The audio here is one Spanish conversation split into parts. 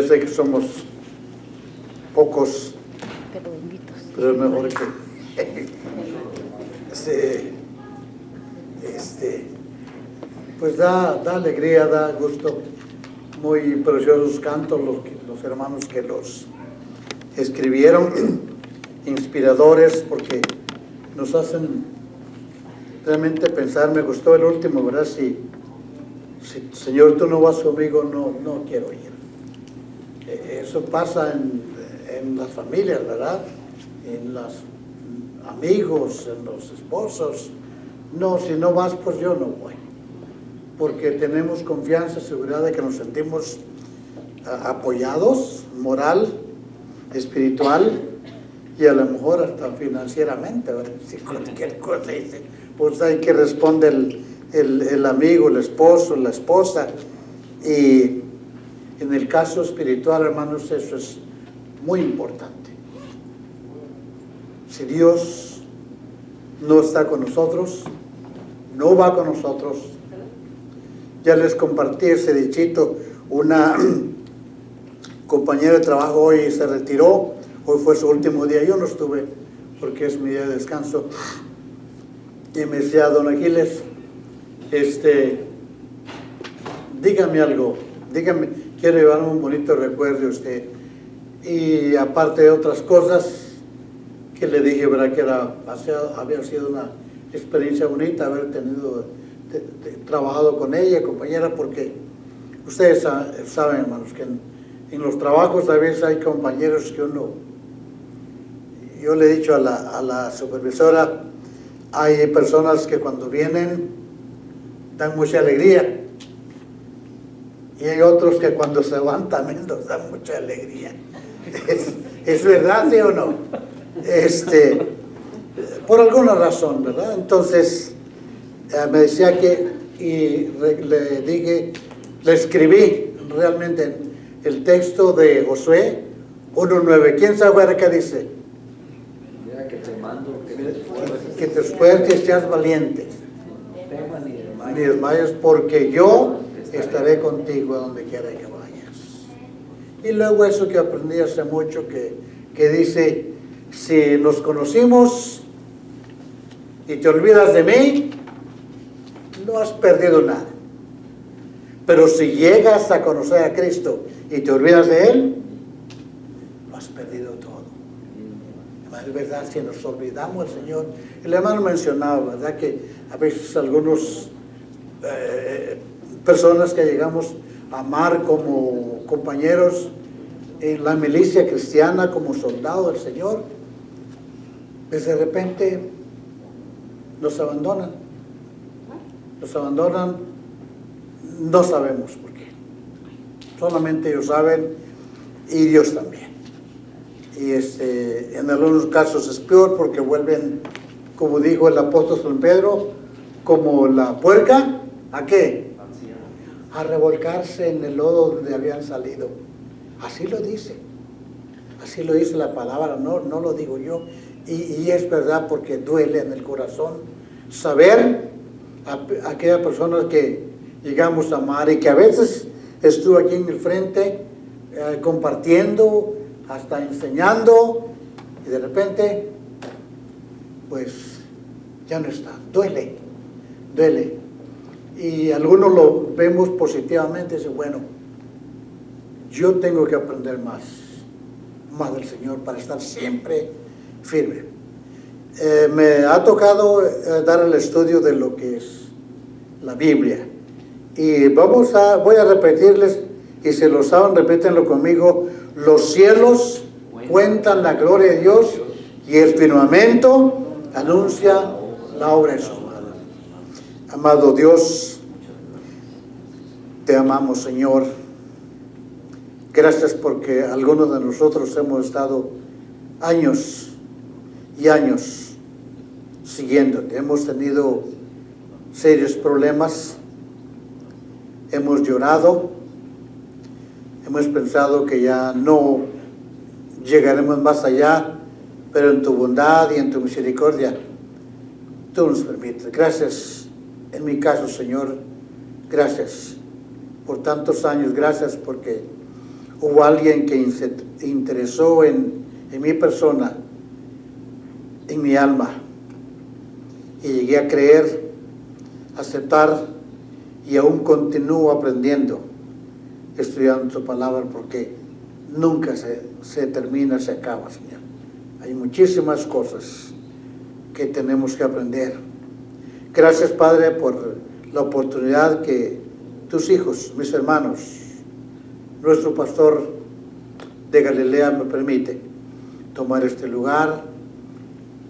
Parece que somos pocos, pero es mejor que pues da alegría, da gusto. Muy preciosos cantos los hermanos que los escribieron, inspiradores, porque nos hacen realmente pensar. Me gustó el último, ¿verdad? Si Señor, tú no vas conmigo, no quiero ir. Eso pasa en las familias, ¿verdad? En los amigos, en los esposos. No, si no vas, pues yo no voy. Porque tenemos confianza, seguridad de que nos sentimos apoyados, moral, espiritual y a lo mejor hasta financieramente, ¿verdad? Si cualquier cosa dice, pues hay que responder el amigo, el esposo, la esposa. Y en el caso espiritual, hermanos, eso es muy importante. Si Dios no está con nosotros, no va con nosotros. Ya les compartí ese dichito. Una compañera de trabajo hoy se retiró, hoy fue su último día. Yo no estuve porque es mi día de descanso. Y me decía, don Aquiles, dígame algo, quiero llevarme un bonito recuerdo de usted. Y aparte de otras cosas que le dije, ¿verdad? Que había sido una experiencia bonita haber trabajado con ella, compañera, porque ustedes saben, hermanos, que en los trabajos a veces hay compañeros que yo le he dicho a la supervisora, hay personas que cuando vienen dan mucha alegría y hay otros que cuando se van también nos dan mucha alegría. ¿Es verdad, sí o no? Por alguna razón, ¿verdad? Entonces me decía le escribí realmente el texto de Josué 1:9. ¿Quién sabe qué dice? Mira que te mando que te esfuerces y seas valiente. Ni desmayes, porque yo estaré contigo a donde quiera que vayas. Y luego eso que aprendí hace mucho, que dice, si nos conocimos y te olvidas de mí, no has perdido nada. Pero si llegas a conocer a Cristo y te olvidas de Él, lo has perdido todo. Es verdad, si nos olvidamos del Señor. El hermano mencionaba, ¿verdad?, que a veces algunos personas que llegamos a amar como compañeros en la milicia cristiana, como soldados del Señor, pues de repente nos abandonan. No sabemos por qué. Solamente ellos saben y Dios también. Y en algunos casos es peor porque vuelven, como dijo el apóstol San Pedro, como la puerca, ¿a qué? A revolcarse en el lodo donde habían salido. Así lo dice la palabra, no lo digo yo. Y es verdad, porque duele en el corazón saber a aquellas personas que llegamos a amar y que a veces estuvo aquí en el frente compartiendo, hasta enseñando, y de repente pues ya no está. Duele. Y algunos lo vemos positivamente y dicen, bueno, yo tengo que aprender más del Señor para estar siempre firme. Me ha tocado dar el estudio de lo que es la Biblia. Y voy a repetirles, y si lo saben, repítenlo conmigo. Los cielos cuentan la gloria de Dios y el firmamento anuncia la obra de sus manos. Amado Dios, te amamos, Señor. Gracias porque algunos de nosotros hemos estado años y años siguiéndote. Hemos tenido serios problemas, hemos llorado, hemos pensado que ya no llegaremos más allá, pero en tu bondad y en tu misericordia tú nos permites. Gracias, en mi caso, Señor, gracias por tantos años, gracias porque hubo alguien que se interesó en mi persona, en mi alma, y llegué a creer, aceptar, y aún continúo aprendiendo, estudiando su palabra, porque nunca se termina, se acaba, Señor. Hay muchísimas cosas que tenemos que aprender. Gracias, Padre, por la oportunidad que tus hijos, mis hermanos, nuestro pastor de Galilea me permite tomar este lugar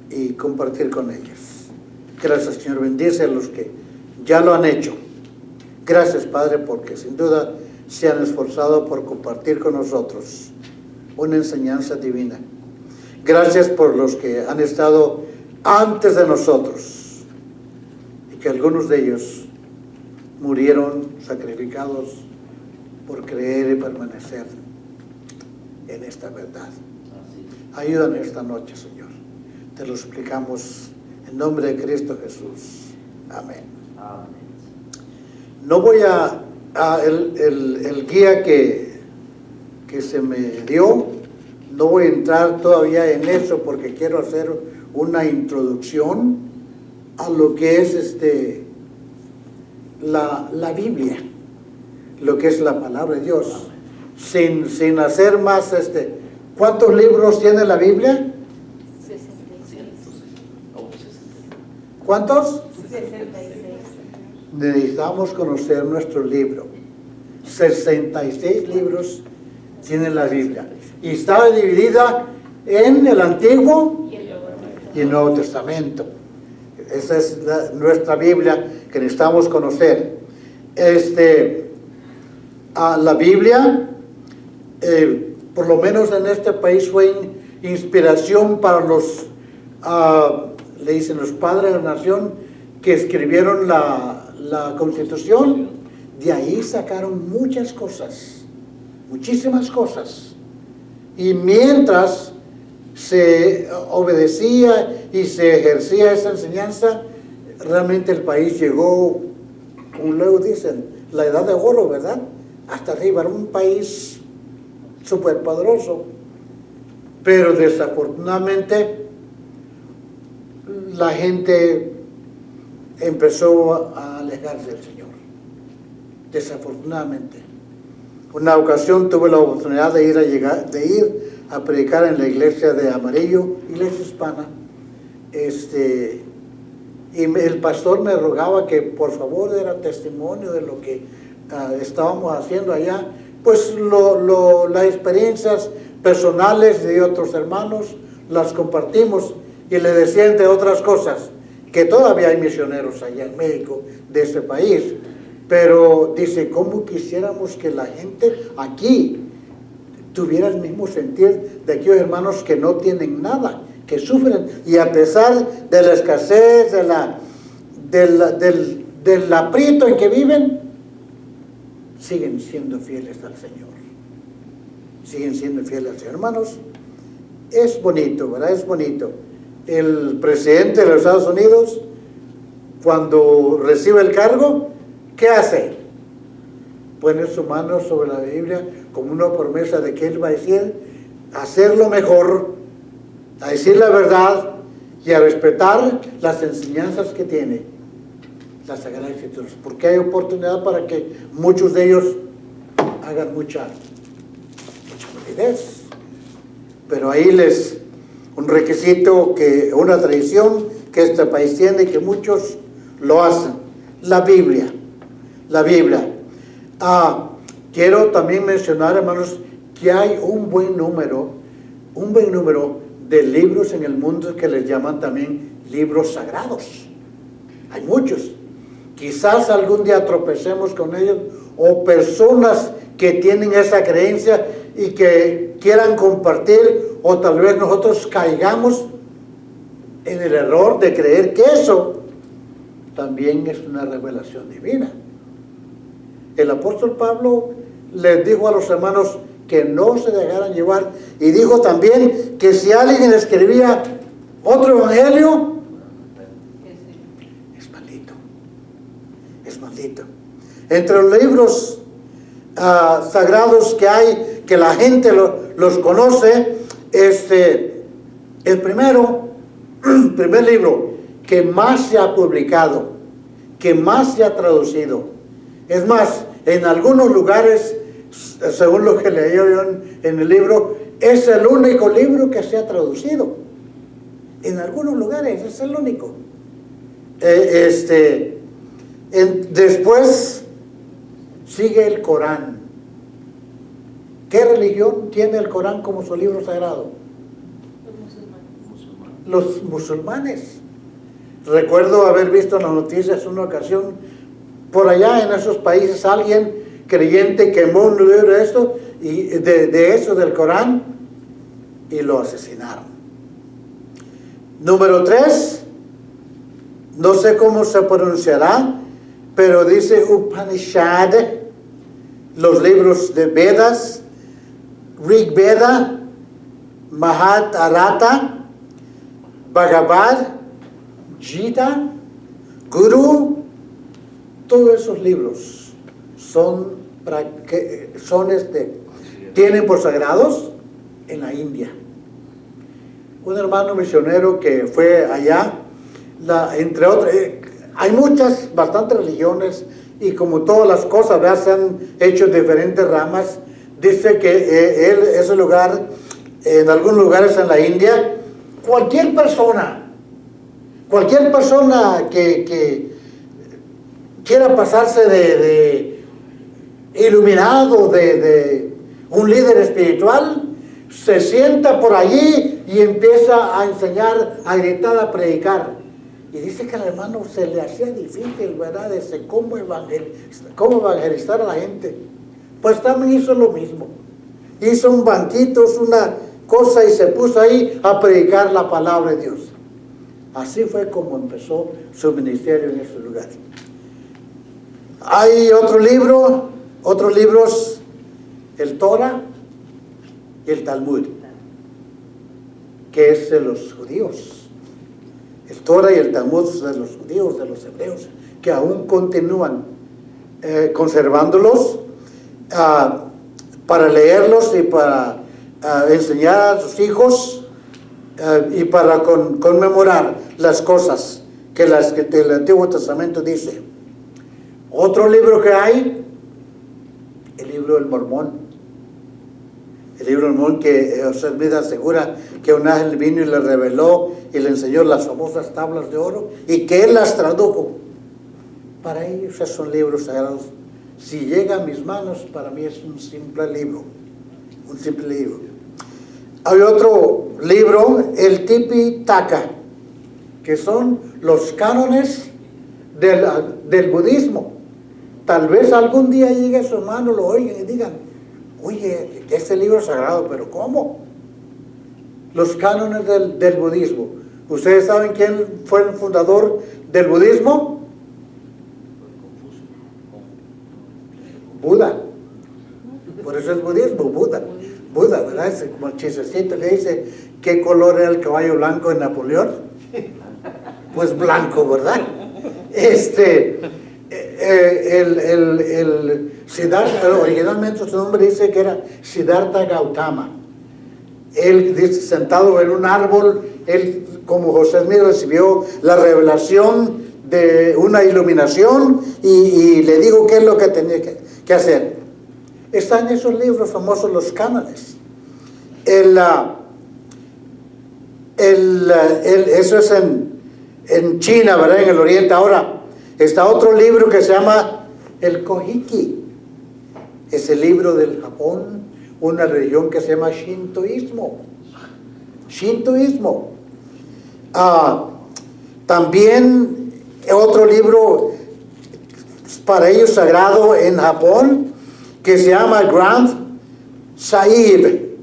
y compartir con ellos. Gracias, Señor. Bendice a los que ya lo han hecho. Gracias, Padre, porque sin duda se han esforzado por compartir con nosotros una enseñanza divina. Gracias por los que han estado antes de nosotros y que algunos de ellos murieron sacrificados por creer y permanecer en esta verdad. Ayúdanos esta noche, Señor. Te lo suplicamos en nombre de Cristo Jesús. Amén. Amén. No voy el guía que se me dio, no voy a entrar todavía en eso porque quiero hacer una introducción a lo que es la Biblia, lo que es la palabra de Dios, sin hacer más ¿cuántos libros tiene la Biblia? 66. ¿Cuántos? 66. Necesitamos conocer nuestro libro. 66 libros tiene la Biblia. Y está dividida en el Antiguo y el Nuevo Testamento. Esa es nuestra Biblia que necesitamos conocer. La Biblia, por lo menos en este país, fue inspiración para los, le dicen los padres de la nación, que escribieron la Constitución. De ahí sacaron muchas cosas, muchísimas cosas. Y mientras se obedecía y se ejercía esa enseñanza, realmente el país llegó, como luego dicen, la edad de oro, ¿verdad? Hasta arriba, era un país súper poderoso. Pero desafortunadamente la gente empezó a alejarse del Señor. Desafortunadamente. Una ocasión tuve la oportunidad de ir a predicar en la iglesia de Amarillo, iglesia hispana. Y el pastor me rogaba que por favor diera testimonio de lo que estábamos haciendo allá. Pues las experiencias personales de otros hermanos las compartimos, y le decía, entre otras cosas, que todavía hay misioneros allá en México de este país, pero dice, ¿cómo quisiéramos que la gente aquí tuviera el mismo sentir de aquellos hermanos que no tienen nada, que sufren, y a pesar de la escasez, del aprieto en que viven, siguen siendo fieles al Señor? Siguen siendo fieles al Señor. Hermanos, es bonito, ¿verdad? Es bonito. El presidente de los Estados Unidos, cuando recibe el cargo, ¿qué hace? Pone su mano sobre la Biblia como una promesa de que él va a decir, hacer lo mejor, a decir la verdad y a respetar las enseñanzas que tiene la Sagrada Escritura, porque hay oportunidad para que muchos de ellos hagan mucha validez. Pero ahí un requisito, una tradición que este país tiene y que muchos lo hacen: la Biblia. La Biblia. Quiero también mencionar, hermanos, que hay un buen número de libros en el mundo que les llaman también libros sagrados. Hay muchos. Quizás algún día tropecemos con ellos, o personas que tienen esa creencia y que quieran compartir, o tal vez nosotros caigamos en el error de creer que eso también es una revelación divina. El apóstol Pablo les dijo a los hermanos que no se dejaran llevar, y dijo también que si alguien escribía otro evangelio, es maldito. Es maldito. Entre los libros sagrados que hay, que la gente los conoce. El primer libro que más se ha publicado, que más se ha traducido. Es más, en algunos lugares, según lo que leí yo en el libro, es el único libro que se ha traducido. En algunos lugares es el único. Después sigue el Corán. ¿Qué religión tiene el Corán como su libro sagrado? Los musulmanes. Recuerdo haber visto en las noticias una ocasión, por allá en esos países, alguien creyente quemó un libro de esto, de eso del Corán, y lo asesinaron. Número 3, no sé cómo se pronunciará, pero dice Upanishad, los libros de Vedas, Rig Veda, Mahabharata, Bhagavad Gita, Guru. Todos esos libros tienen por sagrados en la India. Un hermano misionero que fue allá, entre otras, hay bastantes religiones, y como todas las cosas, ¿verdad?, se han hecho diferentes ramas. Dice que ese lugar, en algunos lugares en la India, cualquier persona que quiera pasarse de iluminado, de un líder espiritual, se sienta por allí y empieza a enseñar, a gritar, a predicar. Y dice que al hermano se le hacía difícil, ¿verdad?, cómo evangelizar a la gente. Pues también hizo lo mismo. Hizo un banquito, una cosa, y se puso ahí a predicar la palabra de Dios. Así fue como empezó su ministerio en ese lugar. Hay otros libros, el Torah y el Talmud, que es de los judíos. El Torah y el Talmud de los judíos, de los hebreos, que aún continúan conservándolos para leerlos y para enseñar a sus hijos y para conmemorar las cosas que el Antiguo Testamento dice. Otro libro que hay, el libro del Mormón. El libro del Mormón, que José Smith asegura que un ángel vino y le reveló y le enseñó las famosas tablas de oro, y que él las tradujo. Para ellos esos son libros sagrados. Si llega a mis manos, para mí es un simple libro. Un simple libro. Hay otro libro, el Tipitaka, que son los cánones del budismo. Tal vez algún día llegue a su hermano, lo oigan y digan: oye, este libro es sagrado, pero ¿cómo? Los cánones del budismo. ¿Ustedes saben quién fue el fundador del budismo? Buda. Por eso es budismo, Buda, ¿verdad? Es como el chistecito que dice: ¿qué color era el caballo blanco en Napoleón? Pues blanco, ¿verdad? Siddhartha, originalmente su nombre dice que era Siddhartha Gautama. Él dice, sentado en un árbol, él, como José Smith, recibió la revelación de una iluminación y le dijo qué es lo que tenía que hacer. Están esos libros famosos, los cánones. Eso es en China, ¿verdad?, en el Oriente. Ahora está otro libro que se llama el Kojiki. Es el libro del Japón, una religión que se llama Shintoísmo. También otro libro para ellos sagrado en Japón, que se llama Granth Sahib,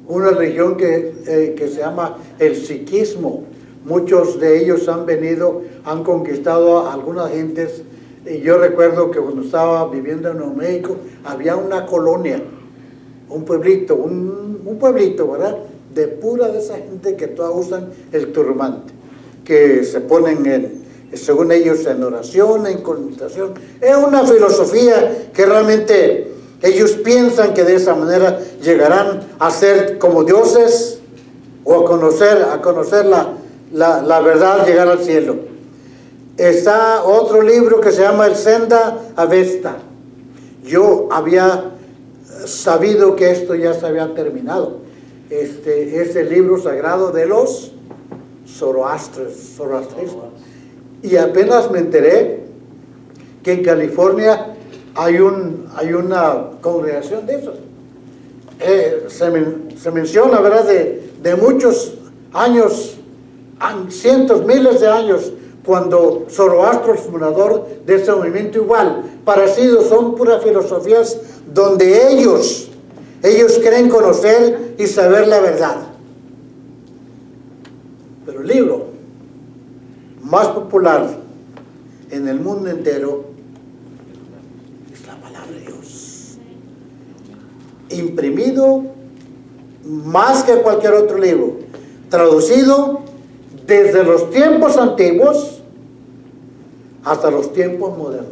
una religión que se llama el sikhismo. Muchos de ellos han conquistado a algunas gentes. Y yo recuerdo que cuando estaba viviendo en Nuevo México, había una colonia, un pueblito, ¿verdad?, de pura de esa gente que todos usan el turbante, que se ponen según ellos, en oración, en concentración. Es una filosofía que realmente Ellos piensan que de esa manera llegarán a ser como dioses o a conocer la verdad, llegar al cielo. Está otro libro que se llama El Senda Avesta. Yo había sabido que esto ya se había terminado. Es el libro sagrado de los zoroastrismo. Y apenas me enteré que en California hay una congregación de esos. Se menciona, ¿verdad?, de muchos años, cientos, miles de años, cuando Zoroastro, el fundador de ese movimiento, igual, parecido, son puras filosofías donde ellos creen conocer y saber la verdad. Pero el libro más popular en el mundo entero es la palabra de Dios, imprimido más que cualquier otro libro, traducido desde los tiempos antiguos hasta los tiempos modernos.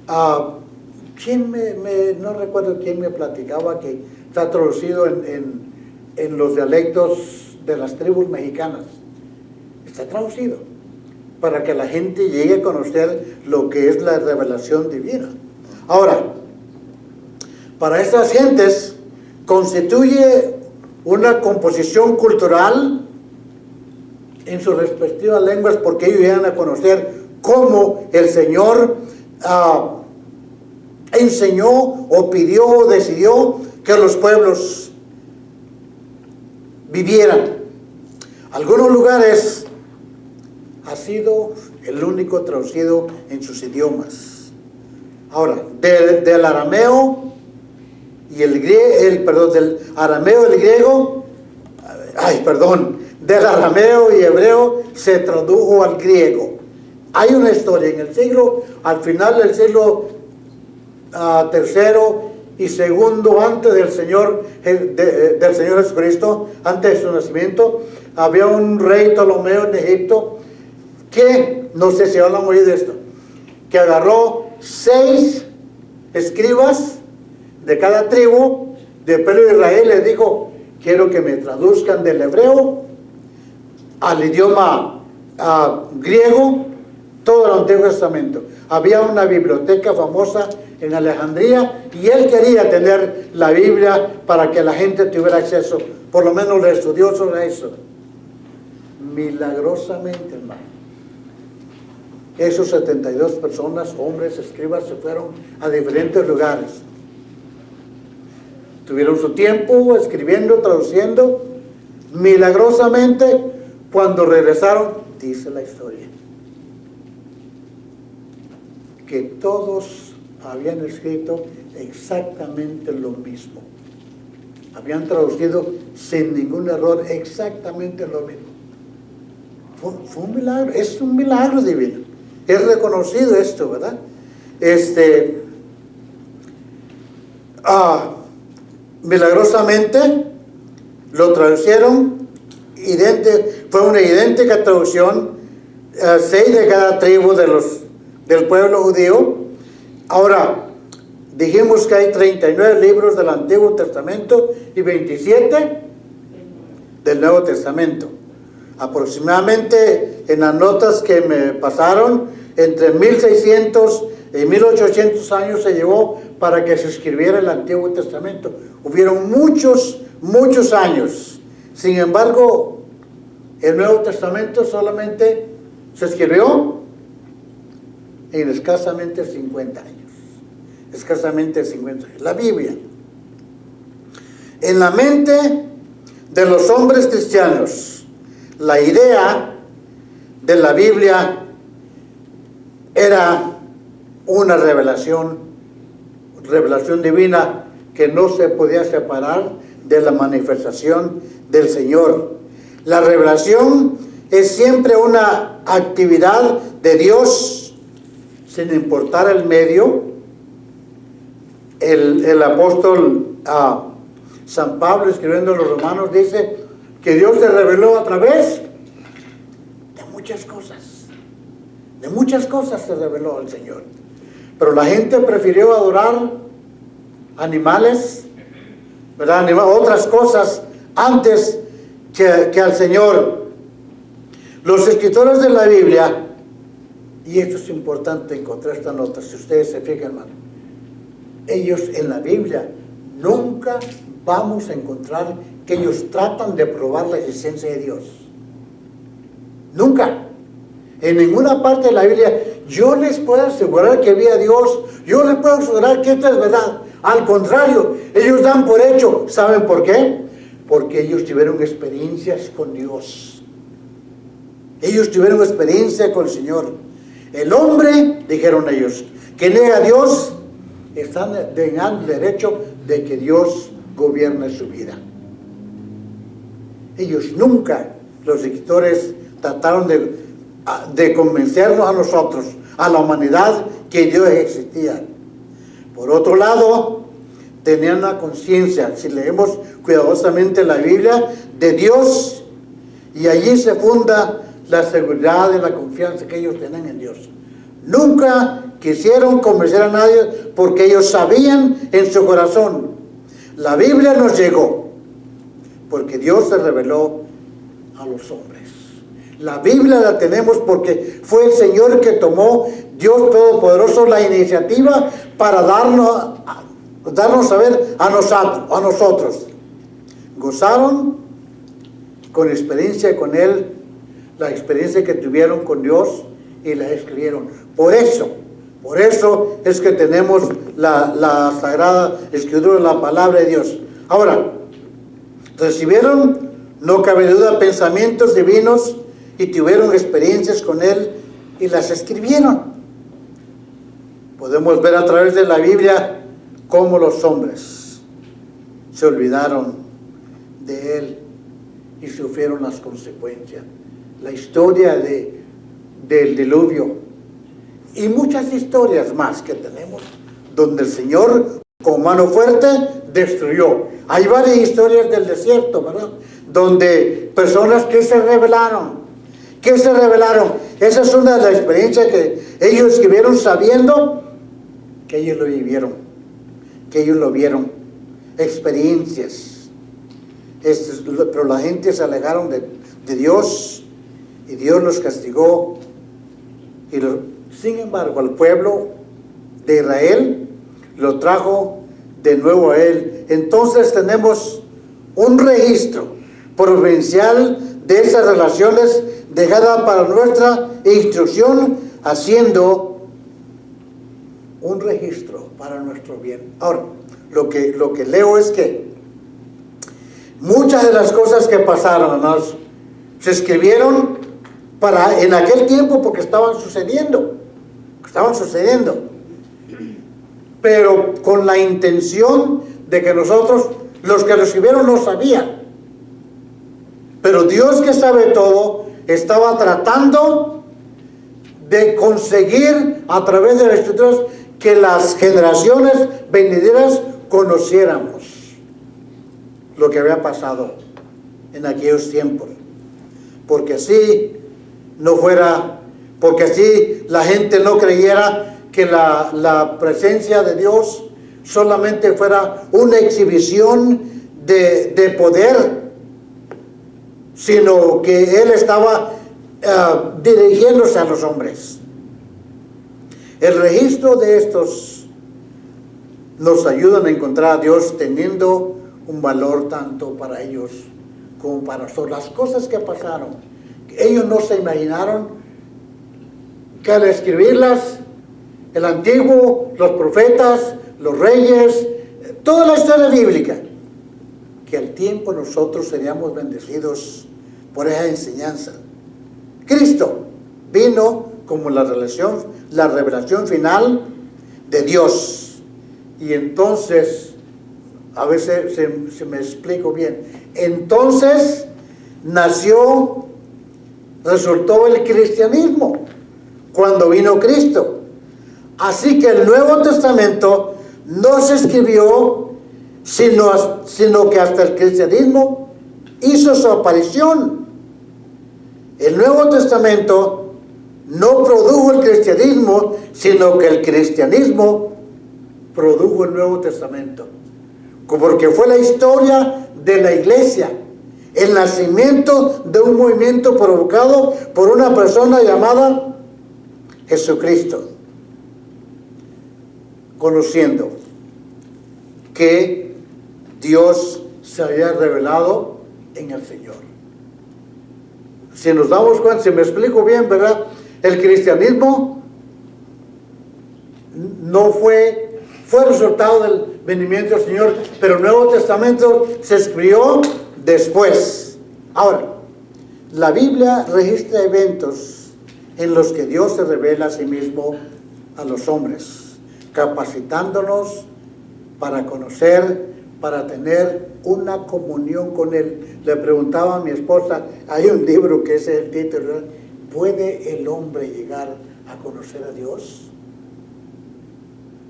No recuerdo quién me platicaba que está traducido en los dialectos de las tribus mexicanas. Está traducido para que la gente llegue a conocer lo que es la revelación divina. Ahora, para estas gentes constituye una composición cultural en sus respectivas lenguas, porque ellos llegan a conocer cómo el Señor enseñó o pidió o decidió que los pueblos vivieran. Algunos lugares ha sido el único traducido en sus idiomas. Ahora, del arameo y del arameo y el griego, del arameo y hebreo se tradujo al griego. Hay una historia al final del siglo tercero y segundo antes del Señor Jesucristo, antes de su nacimiento, había un rey Ptolomeo en Egipto que, no sé si hablan oído de esto, que agarró 6 escribas de cada tribu del pueblo de Israel y les dijo: quiero que me traduzcan del hebreo al idioma griego todo el Antiguo Testamento. Había una biblioteca famosa en Alejandría y él quería tener la Biblia para que la gente tuviera acceso, por lo menos los estudiosos, a eso. Milagrosamente, hermano, esos 72 personas, hombres, escribas, se fueron a diferentes lugares. Tuvieron su tiempo escribiendo, traduciendo. Milagrosamente, cuando regresaron, dice la historia, que todos habían escrito exactamente lo mismo. Habían traducido sin ningún error exactamente lo mismo. Fue un milagro, es un milagro divino. Es reconocido esto, ¿verdad? Milagrosamente lo traducieron, fue una idéntica traducción, 6 de cada tribu del pueblo judío. Ahora, dijimos que hay 39 libros del Antiguo Testamento y 27 del Nuevo Testamento. Aproximadamente, en las notas que me pasaron, entre 1600 y 1800 años se llevó para que se escribiera el Antiguo Testamento. Hubieron muchos años. Sin embargo, el Nuevo Testamento solamente se escribió en escasamente 50 años. Escasamente 50 años. La Biblia. En la mente de los hombres cristianos, la idea de la Biblia era una revelación divina que no se podía separar de la manifestación del Señor. La revelación es siempre una actividad de Dios, sin importar el medio. El apóstol San Pablo, escribiendo a los Romanos, dice que Dios se reveló a través de muchas cosas. De muchas cosas se reveló al Señor. Pero la gente prefirió adorar animales, ¿verdad? Otras cosas antes que al Señor. Los escritores de la Biblia, y esto es importante encontrar esta nota, si ustedes se fijan, hermano, ellos en la Biblia nunca vamos a encontrar que ellos tratan de probar la existencia de Dios. Nunca. En ninguna parte de la Biblia yo les puedo asegurar que había Dios, yo les puedo asegurar que esto es verdad. Al contrario, ellos dan por hecho. ¿Saben por qué? Porque ellos tuvieron experiencias con Dios. Ellos tuvieron experiencia con el Señor. El hombre, dijeron ellos, que niega a Dios, están negando el derecho de que Dios gobierne su vida. Ellos nunca, los escritores, trataron de convencernos a nosotros, a la humanidad, que Dios existía. Por otro lado, tenían una conciencia, si leemos cuidadosamente la Biblia, de Dios, y allí se funda la seguridad y la confianza que ellos tienen en Dios. Nunca quisieron convencer a nadie porque ellos sabían en su corazón. La Biblia nos llegó porque Dios se reveló a los hombres. La Biblia la tenemos porque fue el Señor que tomó, Dios Todopoderoso, la iniciativa para darnos a ver a nosotros. Gozaron con experiencia con Él, la experiencia que tuvieron con Dios, y la escribieron. Por eso es que tenemos la Sagrada Escritura, la palabra de Dios. Ahora, recibieron, no cabe duda, pensamientos divinos y tuvieron experiencias con Él y las escribieron. Podemos ver a través de la Biblia cómo los hombres se olvidaron de Él y sufrieron las consecuencias. La historia del diluvio y muchas historias más que tenemos donde el Señor con mano fuerte destruyó. Hay varias historias del desierto, ¿verdad? Donde personas que se rebelaron. Esa es una de las experiencias que ellos escribieron sabiendo que ellos lo vivieron, que ellos lo vieron. Experiencias. Pero la gente se alejaron de Dios. Y Dios los castigó. Sin embargo, al pueblo de Israel lo trajo de nuevo a Él. Entonces tenemos un registro providencial de esas relaciones dejadas para nuestra instrucción, haciendo un registro para nuestro bien. Ahora, lo que leo es que muchas de las cosas que pasaron, hermanos, se escribieron en aquel tiempo porque estaban sucediendo, pero con la intención de que nosotros, los que lo escribieron, no sabían. Pero Dios, que sabe todo, estaba tratando de conseguir a través de las Escrituras que las generaciones venideras conociéramos lo que había pasado en aquellos tiempos. Porque así la gente no creyera que la presencia de Dios solamente fuera una exhibición de poder, sino que Él estaba dirigiéndose a los hombres. El registro de estos nos ayudan a encontrar a Dios teniendo un valor tanto para ellos como para nosotros. Las cosas que pasaron, ellos no se imaginaron que al escribirlas, el antiguo, los profetas, los reyes, toda la historia bíblica, que al tiempo nosotros seríamos bendecidos por esa enseñanza. Cristo vino como la revelación final de Dios. Y entonces, a veces se me explico bien, entonces resultó el cristianismo cuando vino Cristo. Así que el Nuevo Testamento no se escribió sino que hasta el cristianismo hizo su aparición. El Nuevo Testamento no produjo el cristianismo, sino que el cristianismo produjo el Nuevo Testamento. Porque fue la historia de la iglesia, el nacimiento de un movimiento provocado por una persona llamada Jesucristo, conociendo que Dios se había revelado en el Señor. Si nos damos cuenta, si me explico bien, ¿verdad? El cristianismo no fue resultado del venimiento del Señor, pero el Nuevo Testamento se escribió después. Ahora, la Biblia registra eventos en los que Dios se revela a sí mismo a los hombres, capacitándonos para conocer, para tener una comunión con Él. Le preguntaba a mi esposa, hay un libro que es el título, ¿puede el hombre llegar a conocer a Dios?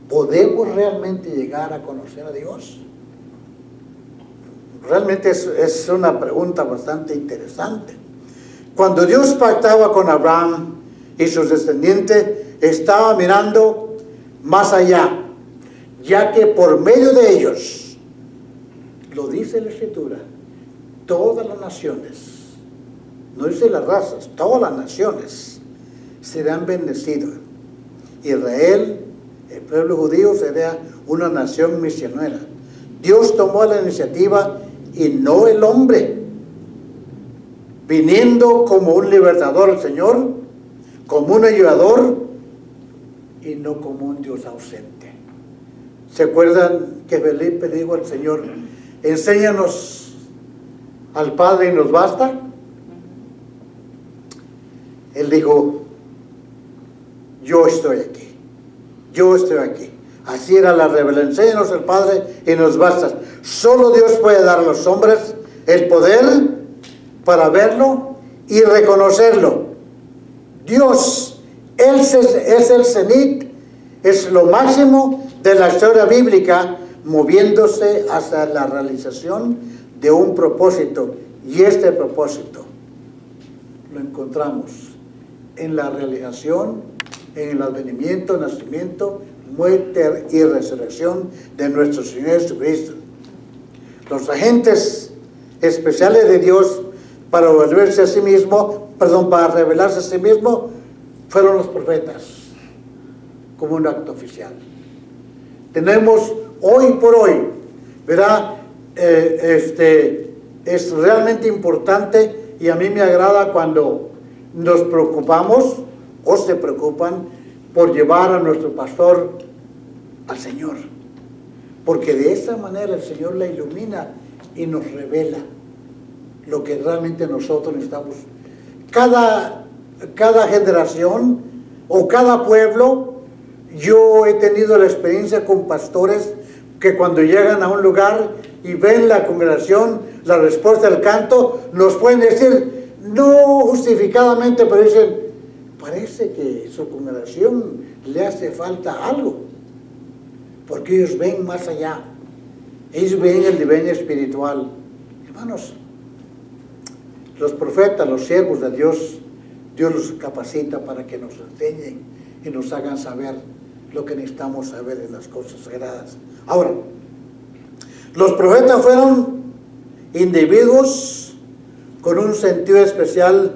¿Podemos realmente llegar a conocer a Dios? Realmente es una pregunta bastante interesante. Cuando Dios pactaba con Abraham y sus descendientes, estaba mirando más allá, ya que por medio de ellos, lo dice la Escritura, todas las naciones, no dice las razas, todas las naciones serán bendecidas. Israel, el pueblo judío, será una nación misionera. Dios tomó la iniciativa y no el hombre, viniendo como un libertador al Señor, como un ayudador y no como un Dios ausente. ¿Se acuerdan que Felipe dijo al Señor, enséñanos al Padre y nos basta? Él dijo, yo estoy aquí. Yo estoy aquí. Así era la revelación. Enséñanos al Padre y nos basta. Solo Dios puede dar a los hombres el poder para verlo y reconocerlo. Dios es el cenit, es lo máximo de la historia bíblica, moviéndose hacia la realización de un propósito. Y este propósito lo encontramos en la realización, en el advenimiento, nacimiento, muerte y resurrección de nuestro Señor Jesucristo. Los agentes especiales de Dios para volverse a sí mismo, para revelarse a sí mismo, fueron los profetas, como un acto oficial. Tenemos hoy por hoy, ¿verdad? Es realmente importante y a mí me agrada cuando nos preocupamos o se preocupan por llevar a nuestro pastor al Señor, porque de esa manera el Señor la ilumina y nos revela lo que realmente nosotros necesitamos. Cada generación o cada pueblo, yo he tenido la experiencia con pastores que cuando llegan a un lugar y ven la congregación, la respuesta del canto, nos pueden decir, no justificadamente, pero dicen, parece que su congregación le hace falta algo, porque ellos ven más allá, ellos ven el nivel espiritual. Hermanos, los profetas, los siervos de Dios, Dios los capacita para que nos enseñen y nos hagan saber lo que necesitamos saber en las cosas sagradas. Ahora, los profetas fueron individuos con un sentido especial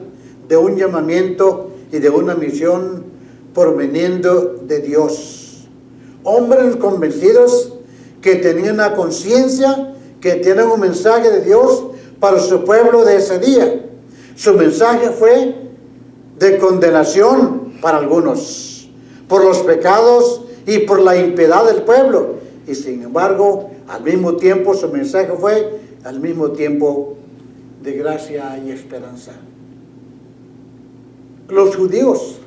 de un llamamiento y de una misión proveniendo de Dios. Hombres convencidos que tenían una conciencia, que tienen un mensaje de Dios para su pueblo de ese día. Su mensaje fue de condenación para algunos, por los pecados y por la impiedad del pueblo. Y sin embargo, al mismo tiempo, su mensaje fue al mismo tiempo de gracia y esperanza. Los judíos,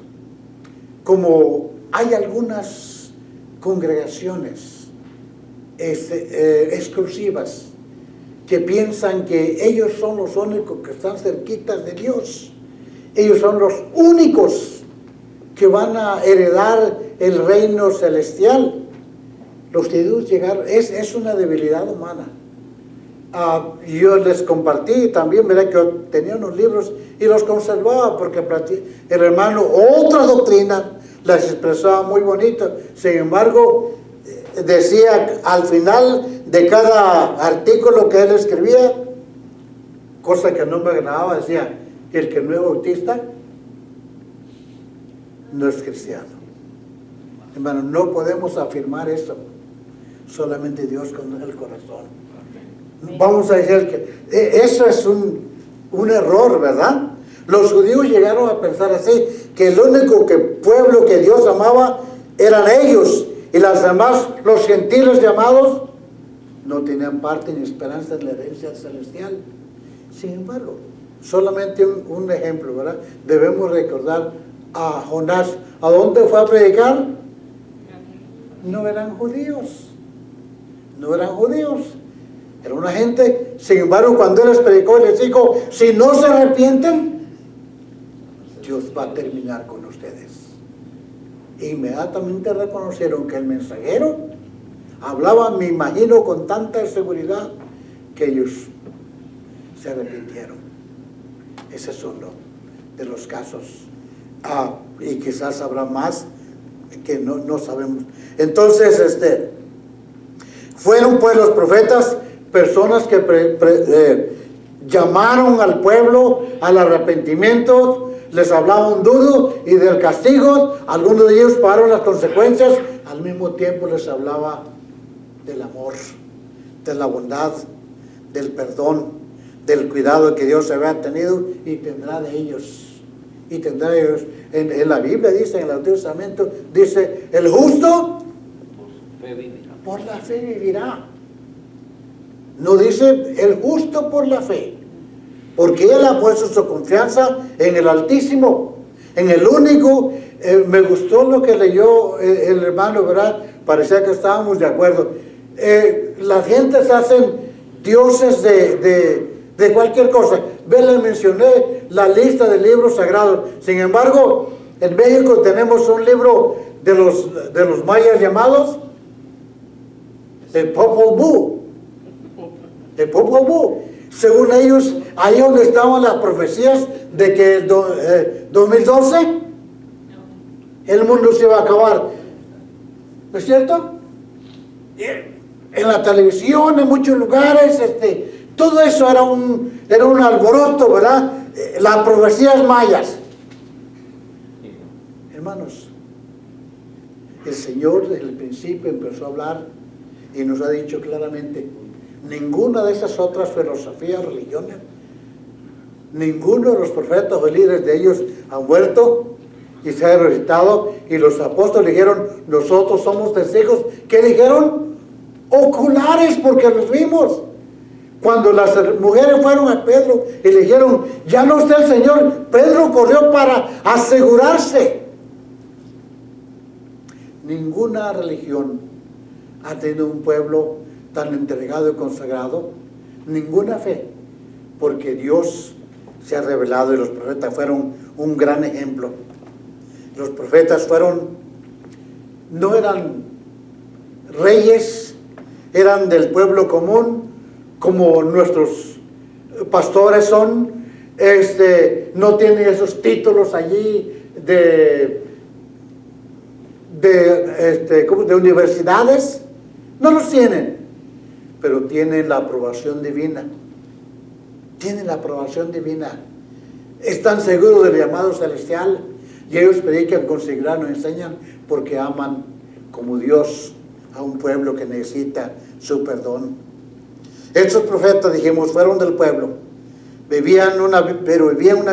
como hay algunas congregaciones exclusivas que piensan que ellos son los únicos que están cerquitas de Dios, ellos son los únicos que van a heredar el reino celestial. Los judíos llegaron, es una debilidad humana. Yo les compartí también, ¿verdad? Que tenía unos libros y los conservaba porque el hermano otra doctrina las expresaba muy bonito. Sin embargo, decía al final de cada artículo que él escribía, cosa que no me agradaba, decía, el que no es bautista no es cristiano. Hermano, no podemos afirmar eso. Solamente Dios conoce el corazón. Vamos a decir que eso es un error, ¿verdad? Los judíos llegaron a pensar así, que el único pueblo que Dios amaba eran ellos, y las demás, los gentiles llamados, no tenían parte ni esperanza en la herencia celestial. Sin embargo, solamente un ejemplo, ¿verdad? Debemos recordar a Jonás. ¿A dónde fue a predicar? No eran judíos. No eran judíos. Era una gente. Sin embargo, cuando él les predicó, les dijo, si no se arrepienten, Dios va a terminar con ustedes. Inmediatamente reconocieron que el mensajero hablaba, me imagino, con tanta seguridad que ellos se arrepintieron. Ese es uno de los casos. Y quizás habrá más que no sabemos. Entonces, fueron pues los profetas personas que llamaron al pueblo al arrepentimiento, les hablaban duro y del castigo. Algunos de ellos pagaron las consecuencias. Al mismo tiempo les hablaba del amor, de la bondad, del perdón, del cuidado que Dios había tenido y tendrá de ellos. Y tendrá de ellos. En la Biblia dice, en el Antiguo Testamento, dice, el justo por la fe vivirá. No dice el justo por la fe, porque él ha puesto su confianza en el Altísimo, en el único. Me gustó lo que leyó el hermano, ¿verdad? Parecía que estábamos de acuerdo. Las gentes hacen dioses de cualquier cosa. Les mencioné la lista de libros sagrados. Sin embargo, en México tenemos un libro de los mayas llamados el Popol Vuh. El Popol Vuh. Según ellos, ahí donde estaban las profecías de que el 2012 el mundo se iba a acabar. ¿No es cierto? En la televisión, en muchos lugares, todo eso era un alboroto, ¿verdad? Las profecías mayas. Hermanos, el Señor desde el principio empezó a hablar y nos ha dicho claramente, ninguna de esas otras filosofías, religiones, ninguno de los profetas o líderes de ellos han muerto y se ha resucitado. Y los apóstoles dijeron, nosotros somos testigos. ¿Qué dijeron? Oculares, porque los vimos. Cuando las mujeres fueron a Pedro y le dijeron, ya no está el Señor, Pedro corrió para asegurarse. Ninguna religión ha tenido un pueblo tan entregado y consagrado, ninguna fe, porque Dios se ha revelado y los profetas fueron un gran ejemplo. Los profetas no eran reyes, eran del pueblo común, como nuestros pastores son. No tienen esos títulos allí de universidades, no los tienen, pero tienen la aprobación divina. Tienen la aprobación divina. Están seguros del llamado celestial y ellos predican con seguridad, nos enseñan, porque aman como Dios a un pueblo que necesita su perdón. Estos profetas, dijimos, fueron del pueblo, vivían una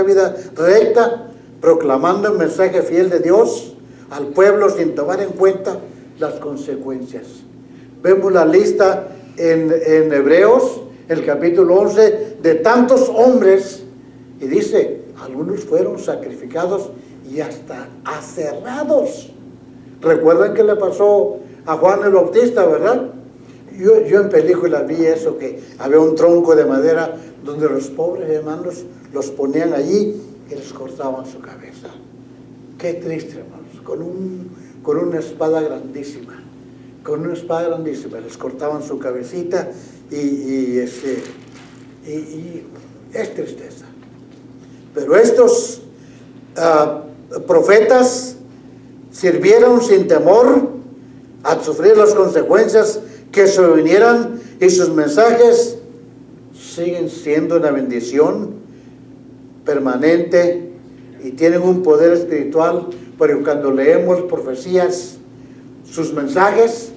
vida recta, proclamando el mensaje fiel de Dios al pueblo sin tomar en cuenta las consecuencias. Vemos la lista en Hebreos, el capítulo 11, de tantos hombres, y dice, algunos fueron sacrificados y hasta aserrados. ¿Recuerdan qué le pasó a Juan el Bautista, verdad? Yo en películas vi eso, que había un tronco de madera donde los pobres hermanos los ponían allí y les cortaban su cabeza. Qué triste, hermanos, con una espada grandísima. Con una espada grandísima les cortaban su cabecita y es tristeza. Pero estos profetas sirvieron sin temor a sufrir las consecuencias que sobrevinieran, y sus mensajes siguen siendo una bendición permanente y tienen un poder espiritual, pero cuando leemos profecías, sus mensajes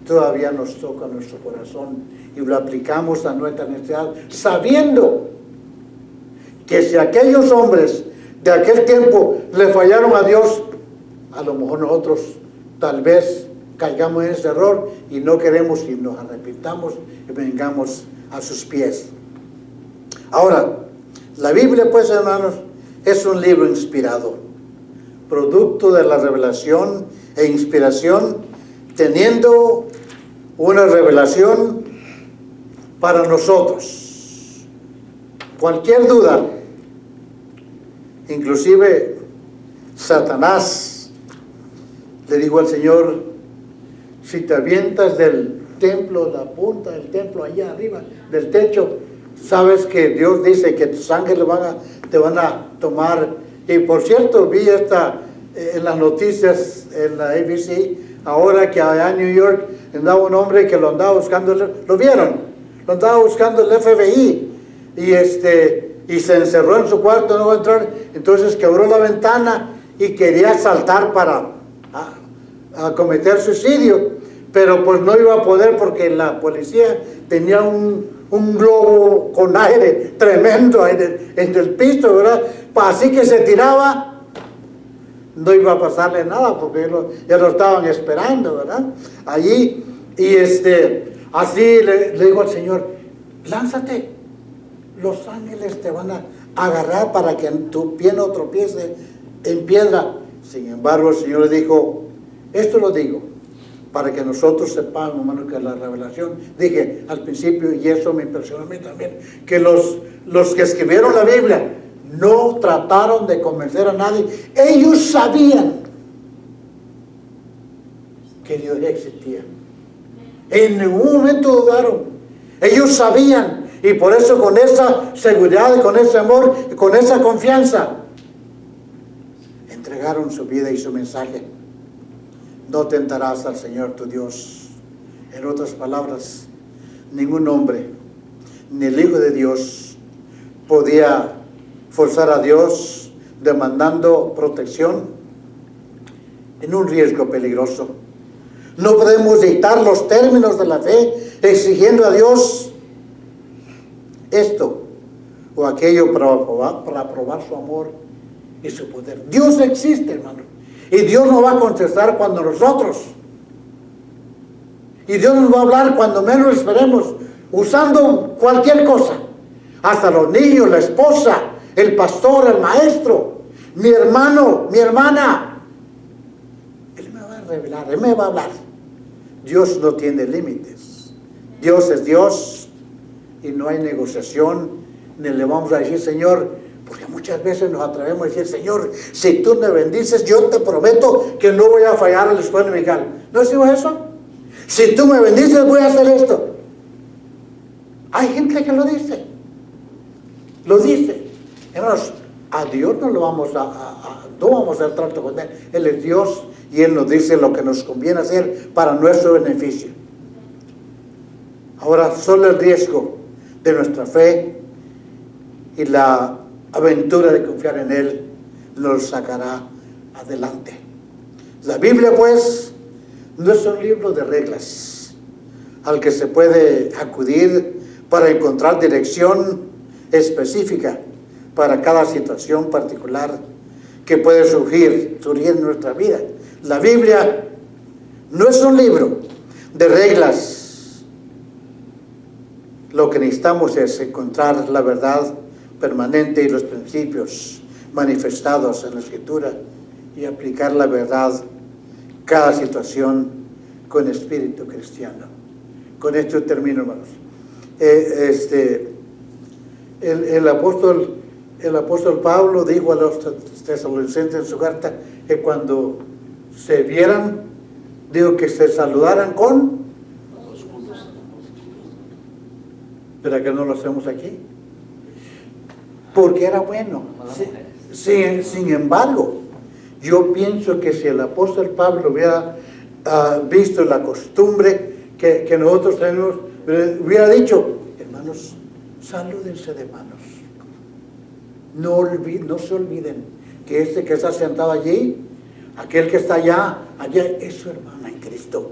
todavía nos tocan nuestro corazón y lo aplicamos a nuestra necesidad, sabiendo que si aquellos hombres de aquel tiempo le fallaron a Dios, a lo mejor nosotros tal vez caigamos en ese error y no queremos y nos arrepintamos y vengamos a sus pies. Ahora, la Biblia, pues, hermanos, es un libro inspirado, producto de la revelación e inspiración, teniendo una revelación para nosotros. Cualquier duda, inclusive Satanás le dijo al Señor: si te avientas del templo, la punta del templo allá arriba del techo, sabes que Dios dice que tus ángeles te van a tomar. Y por cierto, vi en las noticias en la ABC ahora que allá en New York andaba un hombre que lo andaba buscando, lo vieron, lo andaba buscando el FBI, y se encerró en su cuarto, no va a entrar. Entonces quebró la ventana y quería saltar para a cometer suicidio, pero pues no iba a poder porque la policía tenía un globo con aire tremendo en el piso, ¿verdad? Así que se tiraba, no iba a pasarle nada porque ya lo estaban esperando, ¿verdad? Allí, y así le digo al Señor: lánzate, los ángeles te van a agarrar para que tu pie no tropiece en piedra. Sin embargo, el Señor le dijo: esto lo digo para que nosotros sepamos, hermano, que la revelación, dije al principio, y eso me impresionó a mí también, que los que escribieron la Biblia no trataron de convencer a nadie. Ellos sabían que Dios ya existía. En ningún momento dudaron. Ellos sabían, y por eso con esa seguridad, con ese amor y con esa confianza entregaron su vida y su mensaje. No tentarás al Señor tu Dios. En otras palabras, ningún hombre, ni el Hijo de Dios, podía forzar a Dios demandando protección en un riesgo peligroso. No podemos dictar los términos de la fe exigiendo a Dios esto o aquello para probar su amor y su poder. Dios existe, hermano. Y Dios nos va a contestar cuando nosotros. Y Dios nos va a hablar cuando menos esperemos, usando cualquier cosa. Hasta los niños, la esposa, el pastor, el maestro, mi hermano, mi hermana. Él me va a revelar, Él me va a hablar. Dios no tiene límites. Dios es Dios y no hay negociación, ni le vamos a decir: Señor, porque muchas veces nos atrevemos a decir: Señor, si tú me bendices, yo te prometo que no voy a fallar a la escuela dominical. ¿No decimos eso? Si tú me bendices, voy a hacer esto. Hay gente que lo dice. Lo dice. Hermanos, a Dios no lo vamos no vamos a hacer trato con Él. Él es Dios y Él nos dice lo que nos conviene hacer para nuestro beneficio. Ahora, solo el riesgo de nuestra fe y la aventura de confiar en Él nos sacará adelante. La Biblia, pues, no es un libro de reglas al que se puede acudir para encontrar dirección específica para cada situación particular que puede surgir en nuestra vida. La Biblia no es un libro de reglas. Lo que necesitamos es encontrar la verdad permanente y los principios manifestados en la Escritura y aplicar la verdad cada situación con espíritu cristiano. Con esto termino, hermanos. El apóstol Pablo dijo a los tesalonicenses en su carta que cuando se vieran, dijo que se saludaran con, pero que no lo hacemos aquí, porque era bueno. Sin embargo, yo pienso que si el apóstol Pablo hubiera visto la costumbre que nosotros tenemos, hubiera dicho, hermanos, salúdense de manos. No se olviden que este que está sentado allí, aquel que está allá es su hermana en Cristo,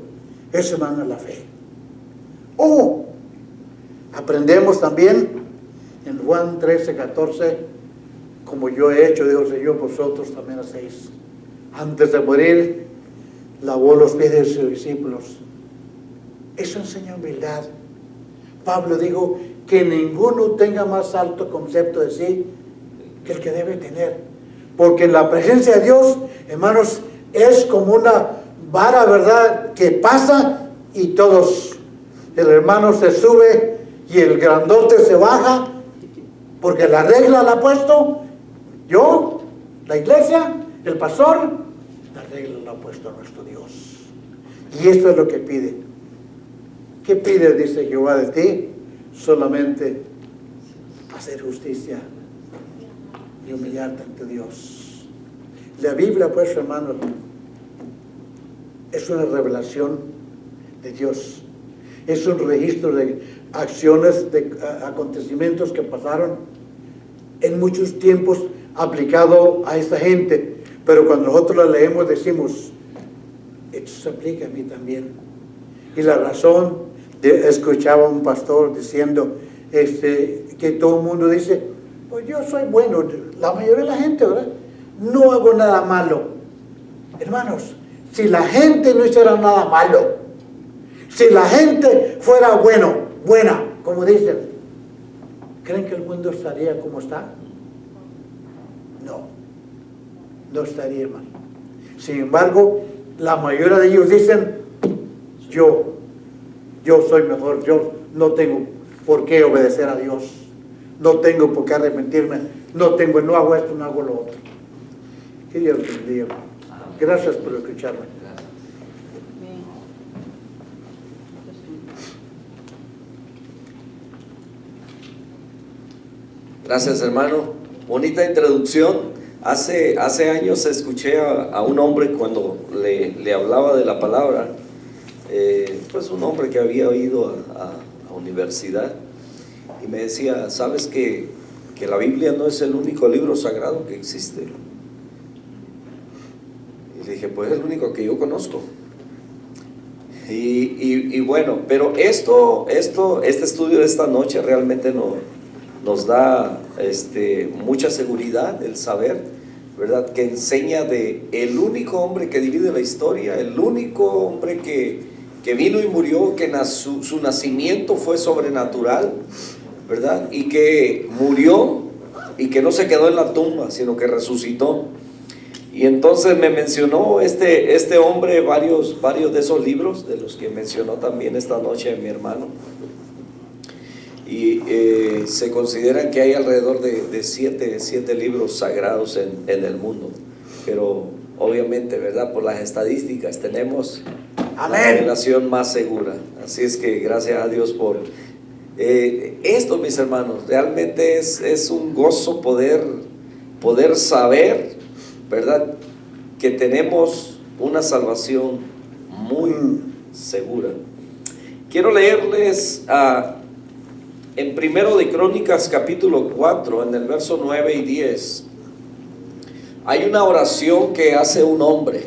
es su hermana en la fe. Aprendemos también en Juan 13:14, como yo he hecho, digo el Señor, vosotros también hacéis. Antes de morir, lavó los pies de sus discípulos. Eso enseña humildad. Pablo dijo que ninguno tenga más alto concepto de sí que el que debe tener. Porque la presencia de Dios, hermanos, es como una vara, ¿verdad?, que pasa y todos, el hermano se sube y el grandote se baja, porque la regla la ha puesto yo, la iglesia, el pastor, la regla la ha puesto nuestro Dios. Y esto es lo que pide. ¿Qué pide, dice Jehová, de ti? Solamente hacer justicia y humillarte ante Dios. La Biblia, pues, hermanos, es una revelación de Dios. Es un registro de acciones, de acontecimientos que pasaron en muchos tiempos aplicado a esta gente. Pero cuando nosotros la leemos decimos, esto se aplica a mí también. Y la razón, escuchaba a un pastor diciendo que todo el mundo dice, pues yo soy bueno, la mayoría de la gente, ¿verdad? No hago nada malo. Hermanos, si la gente no hiciera nada malo, si la gente fuera buena, como dicen, ¿creen que el mundo estaría como está? No estaría mal. Sin embargo, la mayoría de ellos dicen, yo soy mejor, yo no tengo por qué obedecer a Dios, no tengo por qué arrepentirme, no hago esto, no hago lo otro. Que Dios les bendiga. Gracias por escucharme. Gracias, hermano. Bonita introducción. Hace años escuché a un hombre cuando le hablaba de la palabra, pues un hombre que había ido a universidad, y me decía, ¿sabes que la Biblia no es el único libro sagrado que existe? Y le dije, pues es el único que yo conozco. Y bueno, pero este estudio de esta noche realmente nos da mucha seguridad, el saber, ¿verdad?, que enseña de el único hombre que divide la historia, el único hombre que vino y murió, que su nacimiento fue sobrenatural, ¿verdad?, y que murió y que no se quedó en la tumba, sino que resucitó. Y entonces me mencionó este hombre varios de esos libros, de los que mencionó también esta noche mi hermano. Y se consideran que hay alrededor de siete libros sagrados en el mundo. Pero obviamente, ¿verdad?, por las estadísticas tenemos la revelación más segura. Así es que gracias a Dios por esto, mis hermanos. Realmente es un gozo poder saber, ¿verdad?, que tenemos una salvación muy segura. Quiero leerles en 1 de Crónicas capítulo 4, en el verso 9 y 10, hay una oración que hace un hombre.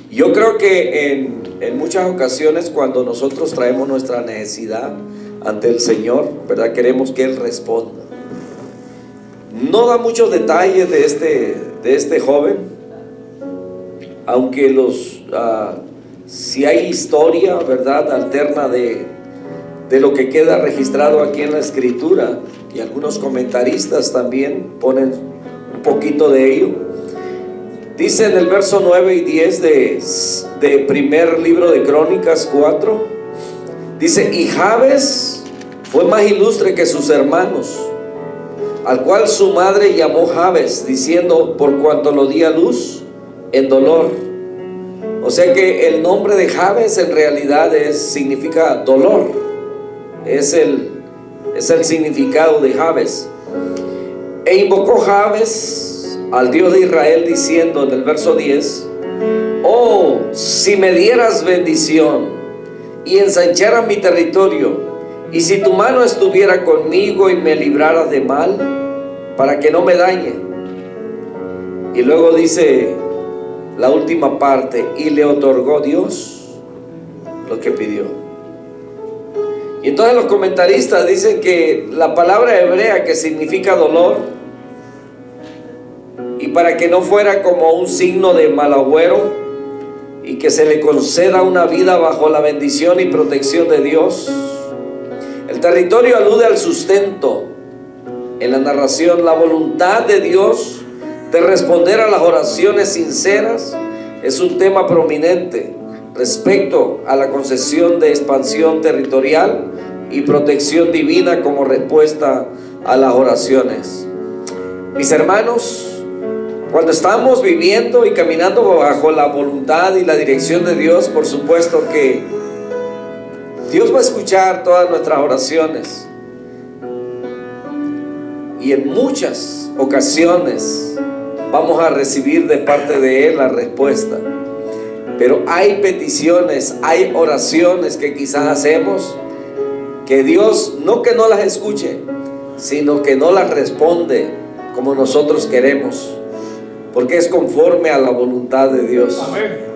Yo creo que en muchas ocasiones cuando nosotros traemos nuestra necesidad ante el Señor, ¿verdad?, queremos que Él responda. No da muchos detalles de este joven, aunque si hay historia, ¿verdad?, alterna de lo que queda registrado aquí en la Escritura, y algunos comentaristas también ponen un poquito de ello. Dice en el verso 9 y 10 de primer libro de Crónicas 4, dice, y Jabes fue más ilustre que sus hermanos, al cual su madre llamó Jabes, diciendo, por cuanto lo di a luz en dolor. O sea que el nombre de Jabes en realidad significa dolor. Es el significado de Jabes. E invocó Jabes al Dios de Israel diciendo en el verso 10, oh si me dieras bendición y ensancharas mi territorio, y si tu mano estuviera conmigo y me libraras de mal, para que no me dañe. Y luego dice la última parte, y le otorgó Dios lo que pidió. Y entonces los comentaristas dicen que la palabra hebrea que significa dolor, y para que no fuera como un signo de mal agüero, y que se le conceda una vida bajo la bendición y protección de Dios. El territorio alude al sustento. En la narración, la voluntad de Dios de responder a las oraciones sinceras es un tema prominente respecto a la concesión de expansión territorial y protección divina como respuesta a las oraciones. Mis hermanos, cuando estamos viviendo y caminando bajo la voluntad y la dirección de Dios, por supuesto que Dios va a escuchar todas nuestras oraciones, y en muchas ocasiones vamos a recibir de parte de Él la respuesta. Pero hay peticiones, hay oraciones que quizás hacemos que Dios no que no las escuche, sino que no las responde como nosotros queremos, porque es conforme a la voluntad de Dios. Amén.